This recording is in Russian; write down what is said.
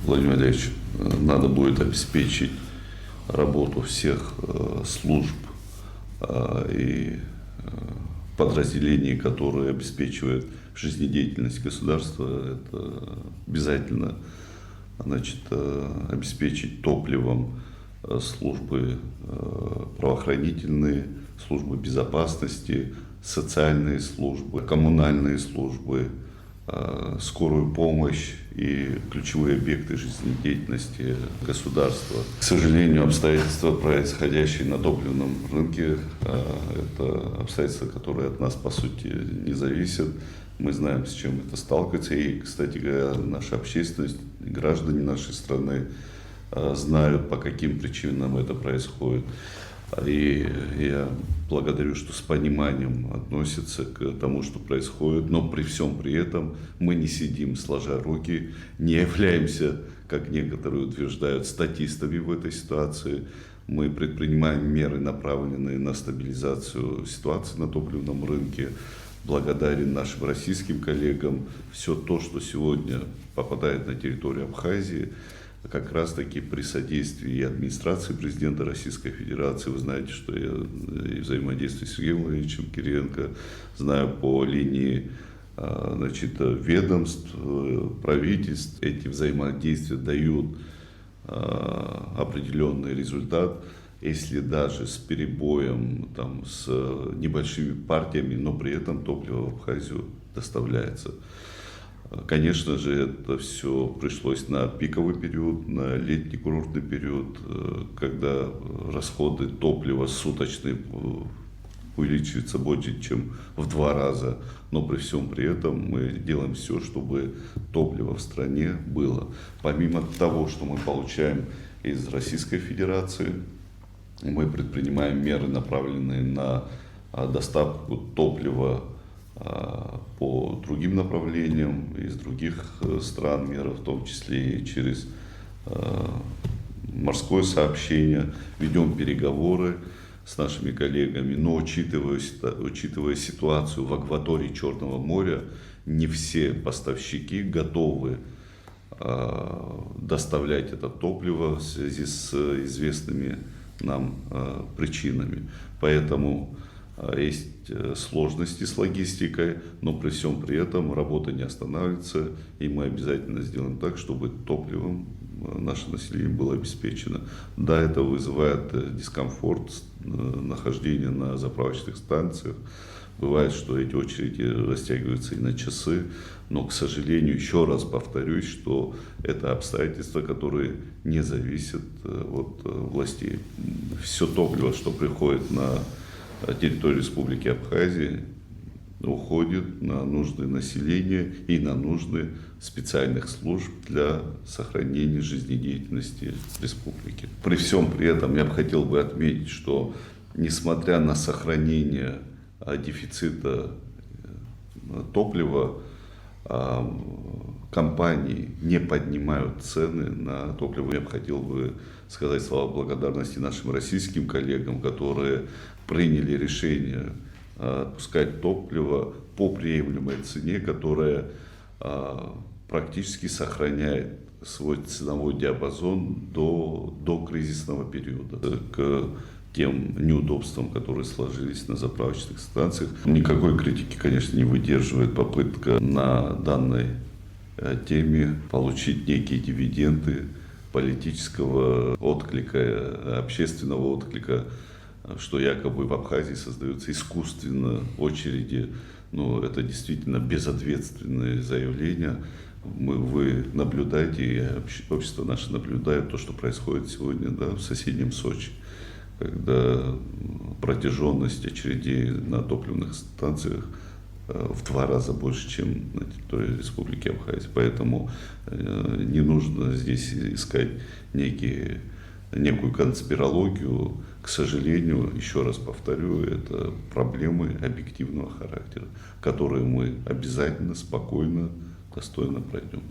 Владимир Валерьевич, надо будет обеспечить работу всех служб и подразделений, которые обеспечивают жизнедеятельность государства. Это обязательно, обеспечить топливом службы правоохранительные, службы безопасности, социальные службы, коммунальные службы, скорую помощь и ключевые объекты жизнедеятельности государства. К сожалению, обстоятельства, происходящие на топливном рынке, это обстоятельства, которые от нас, по сути, не зависят. Мы знаем, с чем это сталкивается. И, кстати говоря, наша общественность, граждане нашей страны знают, по каким причинам это происходит. И я благодарю, что с пониманием относятся к тому, что происходит, но при всем при этом мы не сидим сложа руки, не являемся, как некоторые утверждают, статистами в этой ситуации. Мы предпринимаем меры, направленные на стабилизацию ситуации на топливном рынке. Благодарен нашим российским коллегам. Все то, что сегодня попадает на территорию Абхазии, как раз таки при содействии администрации президента Российской Федерации. Вы знаете, что я и взаимодействую с Сергеем Владимировичем Кириенко, знаю по линии ведомств, правительств. Эти взаимодействия дают определенный результат, если даже с перебоем, с небольшими партиями, но при этом топливо в Абхазию доставляется. Конечно же, это все пришлось на пиковый период, на летний курортный период, когда расходы топлива суточные увеличиваются больше, чем в 2 раза. Но при всем при этом мы делаем все, чтобы топливо в стране было. Помимо того, что мы получаем из Российской Федерации, мы предпринимаем меры, направленные на доставку топлива по другим направлениям из других стран мира, в том числе и через морское сообщение. Ведем переговоры с нашими коллегами, но учитывая ситуацию в акватории Черного моря, не все поставщики готовы доставлять это топливо в связи с известными нам причинами. Поэтому есть сложности с логистикой, но при всем при этом работа не останавливается, и мы обязательно сделаем так, чтобы топливом наше население было обеспечено. Да, это вызывает дискомфорт нахождения на заправочных станциях. Бывает, что эти очереди растягиваются и на часы, но, к сожалению, еще раз повторюсь, что это обстоятельства, которые не зависят от властей. Все топливо, что приходит на территорию Республики Абхазия, уходит на нужды населения и на нужды специальных служб для сохранения жизнедеятельности республики. При всем при этом я бы хотел отметить, что несмотря на сохранение дефицита топлива, компании не поднимают цены на топливо. Я бы хотел сказать слова благодарности нашим российским коллегам, которые приняли решение отпускать топливо по приемлемой цене, которая практически сохраняет свой ценовой диапазон до кризисного периода. К тем неудобствам, которые сложились на заправочных станциях, никакой критики, конечно, не выдерживает попытка на данной теме получить некие дивиденды политического отклика, общественного отклика, что якобы в Абхазии создаются искусственно очереди. Но это действительно безответственные заявления. Вы наблюдаете, и общество наше наблюдает то, что происходит сегодня в соседнем Сочи, когда протяженность очередей на топливных станциях в 2 раза больше, чем на территории Республики Абхазия. Поэтому не нужно здесь искать некую конспирологию. К сожалению, еще раз повторю, это проблемы объективного характера, которые мы обязательно, спокойно, достойно пройдем.